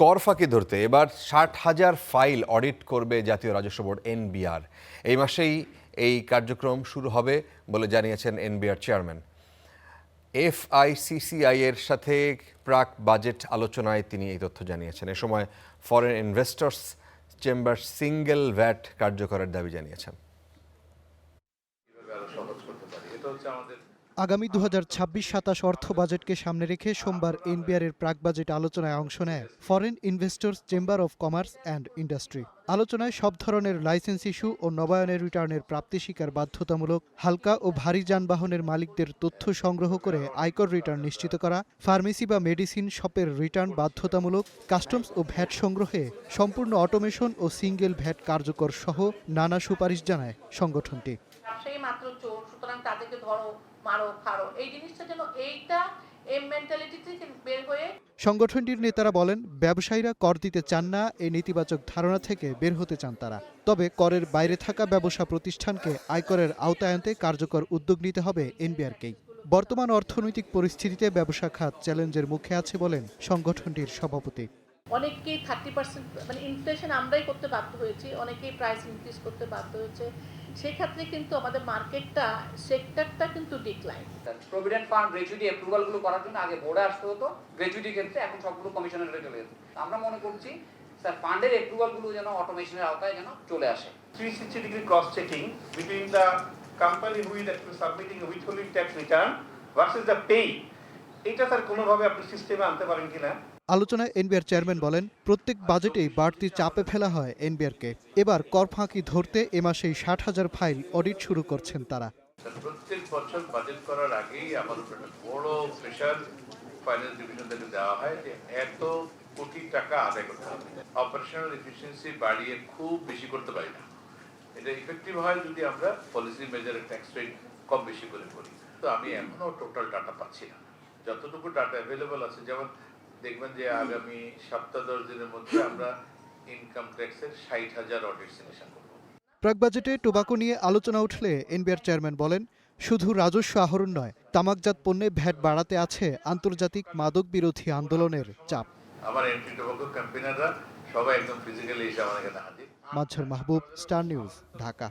কর ফাঁকি ধরতে এবার 60,000 ফাইল অডিট করবে জাতীয় রাজস্ব বোর্ড এনবিআর। এই মাসেই এই কার্যক্রম শুরু হবে বলে জানিয়েছেন এনবিআর চেয়ারম্যান। এফআইসিসিআই এর সাথে প্রাক বাজেট আলোচনায় তিনি এই তথ্য জানিয়েছেন। এ সময় foreign investors chamber single VAT কার্যকরের দাবি জানিয়েছেন। আগামী 2026-27 অর্থ বাজেটকে সামনে রেখে সোমবার এনবিআর-এর প্রাক বাজেট আলোচনায় অংশ নেয় foreign investors chamber of commerce and industry. আলোচনায় সব ধরনের লাইসেন্স ইস্যু ও নবায়নের রিটার্নের প্রাপ্তি স্বীকার বাধ্যতামূলক, হালকা ও ভারী যানবাহনের মালিকদের তথ্য সংগ্রহ করে আয়কর রিটার্ন নিশ্চিত করা, ফার্মেসি বা মেডিসিন শপের রিটার্ন বাধ্যতামূলক, কাস্টমস ও ভ্যাট সংগ্রহে সম্পূর্ণ অটোমেশন ও সিঙ্গেল ভ্যাট কার্যকর সহ নানা সুপারিশ জানায় সংগঠনটি। ব্যবসায়ী মাত্র চোর, সুতরাং তাদেরকে ধরো, মারো, খারো, এই জিনিসটা যেন এইটা এই মেন্টালিটি থেকে বের হয়ে। সংগঠনটির নেতারা বলেন, ব্যবসায়ীরা কর দিতে চান না, এই নেতিবাচক ধারণা থেকে বের হতে চান তারা। তবে করের বাইরে থাকা ব্যবসা প্রতিষ্ঠানকে আয়করের আওতায় আনতে কার্যকর উদ্যোগ নিতে হবে এনবিআরকেই। বর্তমান অর্থনৈতিক পরিস্থিতিতে ব্যবসা খাত চ্যালেঞ্জের মুখে আছে বলেন সংগঠনটির সভাপতি। অনেকেই 30% মানে ইনফ্লেশন আমরাই করতে বাধ্য হয়েছি, অনেকেই প্রাইস ইনক্রিজ করতে বাধ্য হয়েছে। সেক্ষেত্রে কিন্তু আমাদের মার্কেটটা সেক্টরটা কিন্তু ডিক্লাইন। প্রভিডেন্ট ফান্ড গ্র্যাচুইটি অ্যাপ্রুভালগুলো করার জন্য আগে বোর্ডে আসতে হতো, গ্র্যাচুইটির ক্ষেত্রে এখন সবগুলো কমিশনারে চলে যেত। আমরা মনে করছি স্যার ফান্ডের অ্যাপ্রুভালগুলো যেন অটোমেশনের আওতায় যেন চলে আসে। 360 degree cross checking between the company who is actually submitting a withholding tax return versus the pay, এটা স্যার কোনোভাবে আপনি সিস্টেমে আনতে পারেন কিনা। আলোচনায় এনবিআর চেয়ারম্যান বলেন, প্রত্যেক বাজেটেই বাড়তি চাপে ফেলা হয় এনবিআরকে। এবার কর ফাঁকি ধরতে এ মাসেই 60,000 ফাইল অডিট শুরু করছেন তারা। প্রত্যেক বছর বাজেট করার আগেই আমার উপর একটা বড় প্রেশার ফাইন্যান্স ডিভিশন থেকে দেওয়া হয় যে এত কোটি টাকা আদায় করতে হবে। অপারেশনাল এফিসিয়েন্সি বাড়িয়ে খুব বেশি করতে পারি না। এটা ইফেক্টিভ হয় যদি আমরা পলিসি মেজারের ট্যাক্স রেট কম বেশি করে করি। তো আমি এখনো টোটাল ডাটা পাচ্ছি না। যতটুকু ডাটা অ্যাভেলেবল আছে, যেমন দেখবেন যে আগামী 7-10 দিনের মধ্যে আমরা ইনকাম ট্যাক্সের 60,000 অডিট সাবমিশন করব। প্রাক বাজেটে টোবাকো নিয়ে আলোচনা উঠলে এনবিআর চেয়ারম্যান বলেন, শুধু রাজস্ব আহরণ নয়, তামাকজাত পণ্যে ভ্যাট বাড়াতে আছে আন্তর্জাতিক মাদক বিরোধী আন্দোলনের চাপ। আমার এন্ট্রি টোবাকো ক্যাম্পেইনাররা সবাই একদম ফিজিক্যালি এসে আমার এখানে হাজির। মাজহার মাহবুব, স্টার নিউজ, ঢাকা।